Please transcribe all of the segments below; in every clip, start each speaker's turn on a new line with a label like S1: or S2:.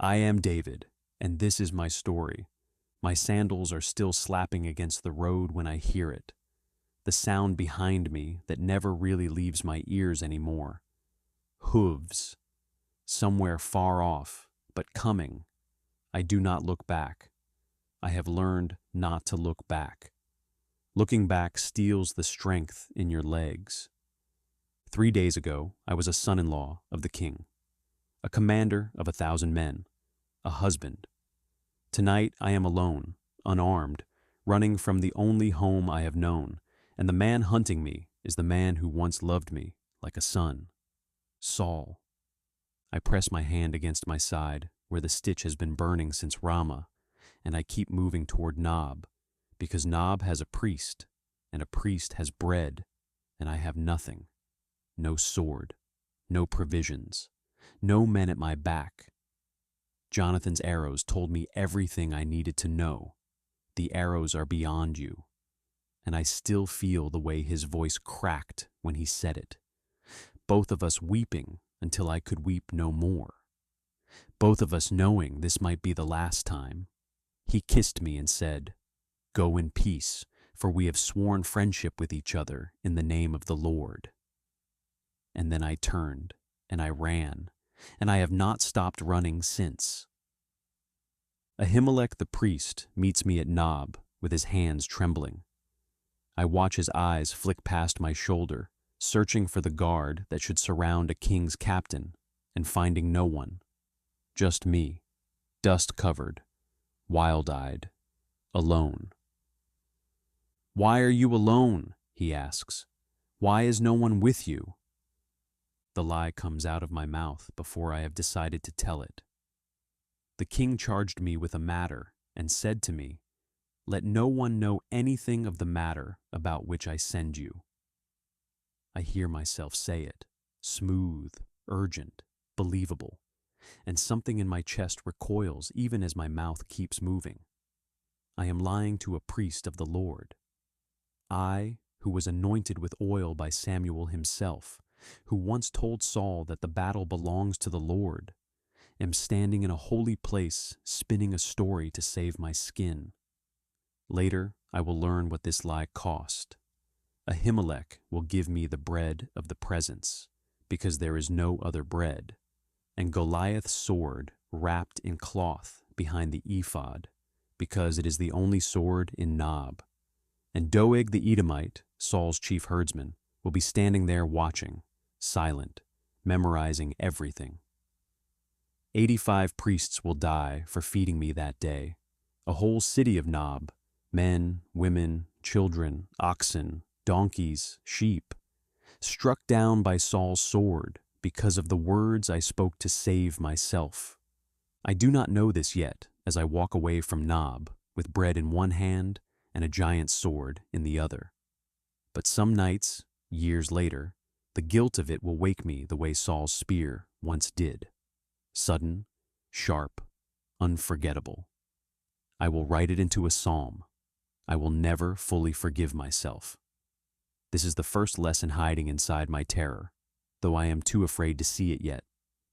S1: I am David, and this is my story. My sandals are still slapping against the road when I hear it. The sound behind me that never really leaves my ears anymore. Hooves. Somewhere far off, but coming. I do not look back. I have learned not to look back. Looking back steals the strength in your legs. 3 days ago, I was a son-in-law of the king, a commander of 1,000 men, a husband. Tonight I am alone, unarmed, running from the only home I have known, and the man hunting me is the man who once loved me like a son, Saul. I press my hand against my side where the stitch has been burning since Ramah, and I keep moving toward Nob, because Nob has a priest, and a priest has bread, and I have nothing. No sword, no provisions, no men at my back. Jonathan's arrows told me everything I needed to know. The arrows are beyond you. And I still feel the way his voice cracked when he said it. Both of us weeping until I could weep no more. Both of us knowing this might be the last time. He kissed me and said, "Go in peace, for we have sworn friendship with each other in the name of the Lord." And then I turned, and I ran, and I have not stopped running since. Ahimelech the priest meets me at Nob with his hands trembling. I watch his eyes flick past my shoulder, searching for the guard that should surround a king's captain, and finding no one. Just me, dust-covered, wild-eyed, alone. "Why are you alone?" he asks. "Why is no one with you?" The lie comes out of my mouth before I have decided to tell it. The king charged me with a matter and said to me, "Let no one know anything of the matter about which I send you." I hear myself say it, smooth, urgent, believable, and something in my chest recoils even as my mouth keeps moving. I am lying to a priest of the Lord. I, who was anointed with oil by Samuel himself, who once told Saul that the battle belongs to the Lord, am standing in a holy place spinning a story to save my skin. Later, I will learn what this lie cost. Ahimelech will give me the bread of the presence, because there is no other bread, and Goliath's sword wrapped in cloth behind the ephod, because it is the only sword in Nob. And Doeg the Edomite, Saul's chief herdsman, will be standing there watching, silent, memorizing everything. 85 priests will die for feeding me that day, a whole city of Nob, men, women, children, oxen, donkeys, sheep, struck down by Saul's sword because of the words I spoke to save myself. I do not know this yet as I walk away from Nob with bread in one hand and a giant sword in the other. But some nights, years later, the guilt of it will wake me the way Saul's spear once did. Sudden, sharp, unforgettable. I will write it into a psalm. I will never fully forgive myself. This is the first lesson hiding inside my terror, though I am too afraid to see it yet.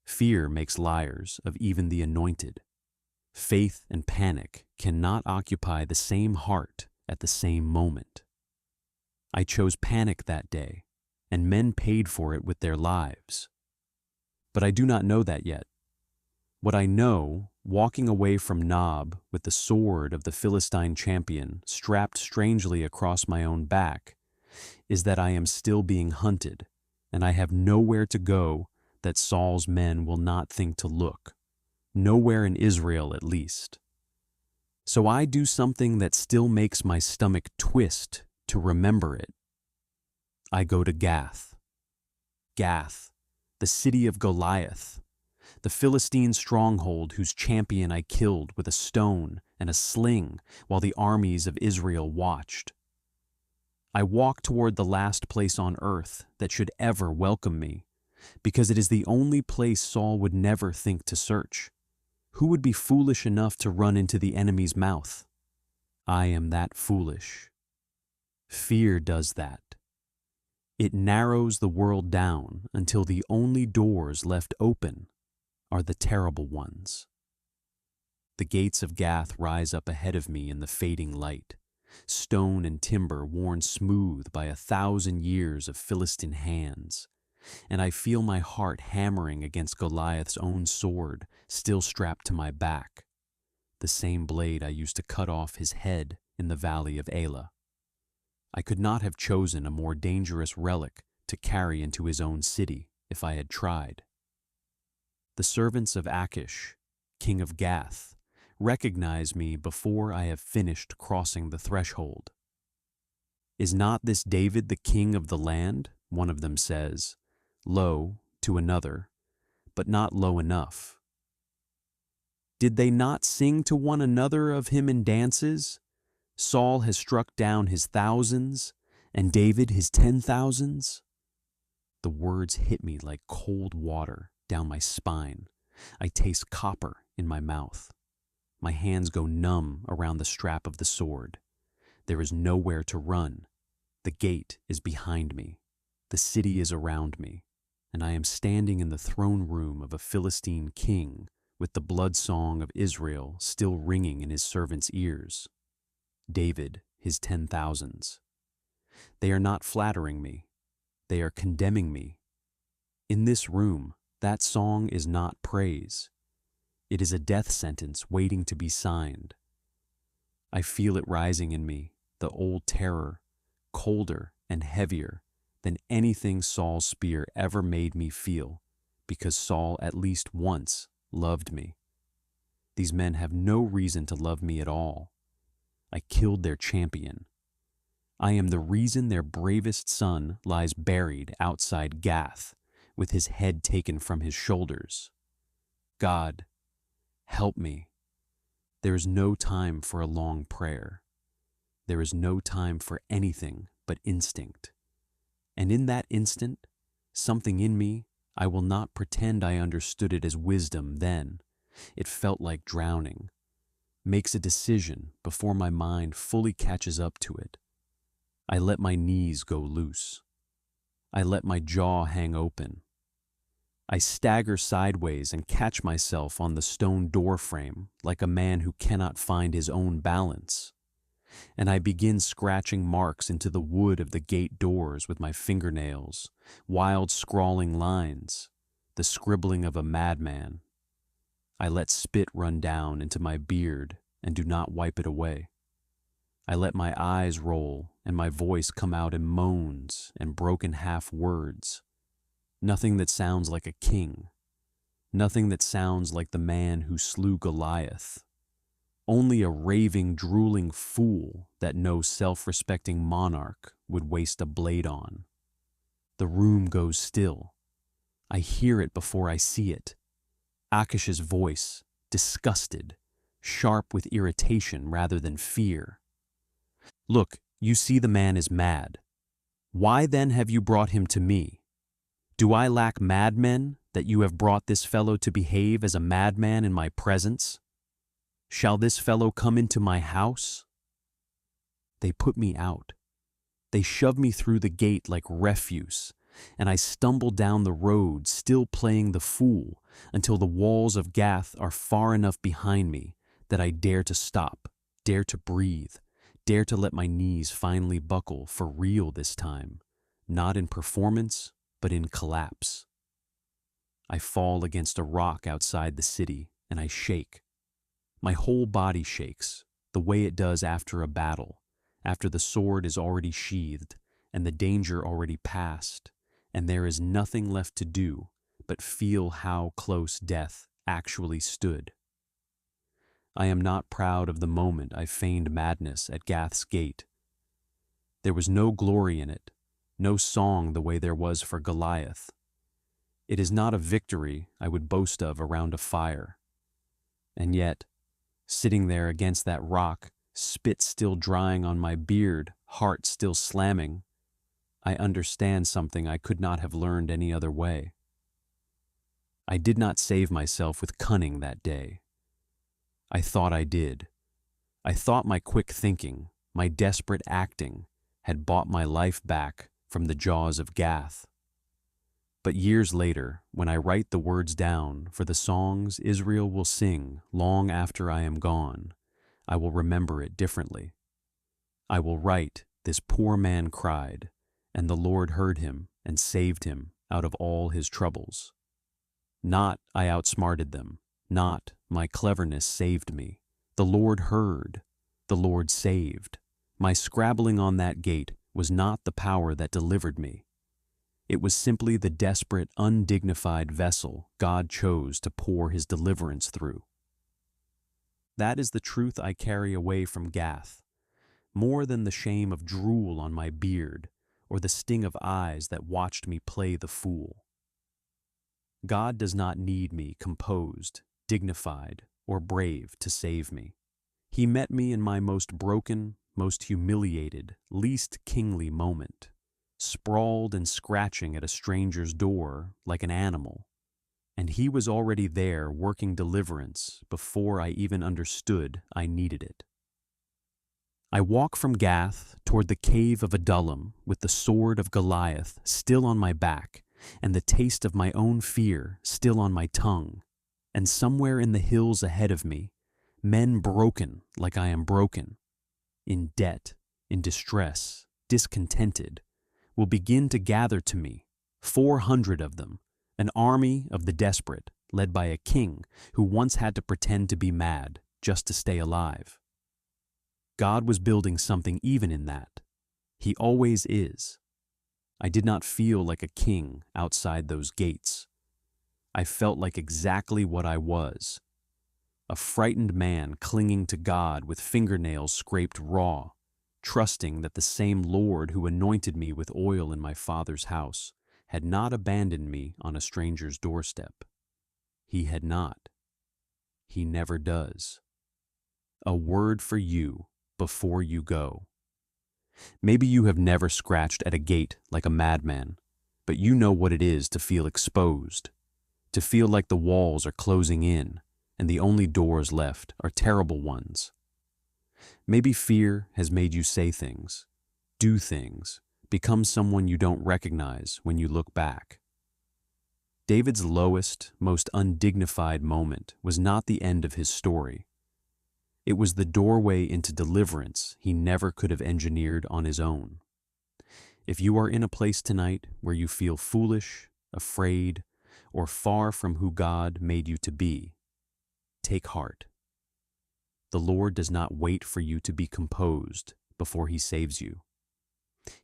S1: Fear makes liars of even the anointed. Faith and panic cannot occupy the same heart at the same moment. I chose panic that day, and men paid for it with their lives. But I do not know that yet. What I know, walking away from Nob with the sword of the Philistine champion strapped strangely across my own back, is that I am still being hunted, and I have nowhere to go that Saul's men will not think to look. Nowhere in Israel, at least. So I do something that still makes my stomach twist to remember it. I go to Gath. Gath, the city of Goliath, the Philistine stronghold whose champion I killed with a stone and a sling while the armies of Israel watched. I walk toward the last place on earth that should ever welcome me, because it is the only place Saul would never think to search. Who would be foolish enough to run into the enemy's mouth? I am that foolish. Fear does that. It narrows the world down until the only doors left open are the terrible ones. The gates of Gath rise up ahead of me in the fading light, stone and timber worn smooth by 1,000 years of Philistine hands, and I feel my heart hammering against Goliath's own sword, still strapped to my back, the same blade I used to cut off his head in the valley of Elah. I could not have chosen a more dangerous relic to carry into his own city if I had tried. The servants of Achish, king of Gath, recognize me before I have finished crossing the threshold. "Is not this David the king of the land?" one of them says, low to another, but not low enough. "Did they not sing to one another of him in dances? Saul has struck down his thousands, and David his 10,000s. The words hit me like cold water down my spine. I taste copper in my mouth. My hands go numb around the strap of the sword. There is nowhere to run. The gate is behind me. The city is around me, and I am standing in the throne room of a Philistine king with the blood song of Israel still ringing in his servants' ears. David, his 10,000s. They are not flattering me. They are condemning me. In this room, that song is not praise. It is a death sentence waiting to be signed. I feel it rising in me, the old terror, colder and heavier than anything Saul's spear ever made me feel, because Saul at least once loved me. These men have no reason to love me at all. I killed their champion. I am the reason their bravest son lies buried outside Gath, with his head taken from his shoulders. God, help me. There is no time for a long prayer. There is no time for anything but instinct. And in that instant, something in me, I will not pretend I understood it as wisdom then. It felt like drowning. Makes a decision before my mind fully catches up to it. I let my knees go loose. I let my jaw hang open. I stagger sideways and catch myself on the stone door frame like a man who cannot find his own balance. And I begin scratching marks into the wood of the gate doors with my fingernails, wild scrawling lines, the scribbling of a madman. I let spit run down into my beard and do not wipe it away. I let my eyes roll and my voice come out in moans and broken half words. Nothing that sounds like a king. Nothing that sounds like the man who slew Goliath. Only a raving, drooling fool that no self-respecting monarch would waste a blade on. The room goes still. I hear it before I see it. Achish's voice, disgusted, sharp with irritation rather than fear. "Look, you see the man is mad. Why then have you brought him to me? Do I lack madmen that you have brought this fellow to behave as a madman in my presence? Shall this fellow come into my house?" They put me out. They shove me through the gate like refuse, and I stumble down the road still playing the fool until the walls of Gath are far enough behind me that I dare to stop, dare to breathe, dare to let my knees finally buckle for real this time, not in performance, but in collapse. I fall against a rock outside the city, and I shake. My whole body shakes, the way it does after a battle, after the sword is already sheathed, and the danger already past, and there is nothing left to do but feel how close death actually stood. I am not proud of the moment I feigned madness at Gath's gate. There was no glory in it, no song the way there was for Goliath. It is not a victory I would boast of around a fire. And yet, sitting there against that rock, spit still drying on my beard, heart still slamming, I understand something I could not have learned any other way. I did not save myself with cunning that day. I thought I did. I thought my quick thinking, my desperate acting, had bought my life back from the jaws of Gath. But years later, when I write the words down for the songs Israel will sing long after I am gone, I will remember it differently. I will write, "This poor man cried, and the Lord heard him and saved him out of all his troubles." Not I outsmarted them, not my cleverness saved me. The Lord heard, the Lord saved. My scrabbling on that gate was not the power that delivered me. It was simply the desperate, undignified vessel God chose to pour his deliverance through. That is the truth I carry away from Gath, more than the shame of drool on my beard or the sting of eyes that watched me play the fool. God does not need me composed, dignified, or brave to save me. He met me in my most broken, most humiliated, least kingly moment, sprawled and scratching at a stranger's door like an animal, and he was already there working deliverance before I even understood I needed it. I walk from Gath toward the cave of Adullam with the sword of Goliath still on my back and the taste of my own fear still on my tongue, and somewhere in the hills ahead of me, men broken like I am broken, in debt, in distress, discontented, will begin to gather to me, 400 of them, an army of the desperate, led by a king who once had to pretend to be mad just to stay alive. God was building something even in that. He always is. I did not feel like a king outside those gates. I felt like exactly what I was, a frightened man clinging to God with fingernails scraped raw, trusting that the same Lord who anointed me with oil in my Father's house had not abandoned me on a stranger's doorstep. He had not. He never does. A word for you before you go. Maybe you have never scratched at a gate like a madman, but you know what it is to feel exposed, to feel like the walls are closing in and the only doors left are terrible ones. Maybe fear has made you say things, do things, become someone you don't recognize when you look back. David's lowest, most undignified moment was not the end of his story. It was the doorway into deliverance he never could have engineered on his own. If you are in a place tonight where you feel foolish, afraid, or far from who God made you to be, take heart. The Lord does not wait for you to be composed before he saves you.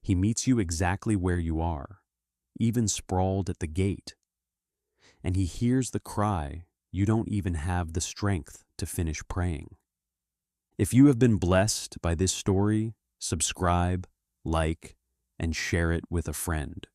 S1: He meets you exactly where you are, even sprawled at the gate, and he hears the cry you don't even have the strength to finish praying. If you have been blessed by this story, subscribe, like, and share it with a friend.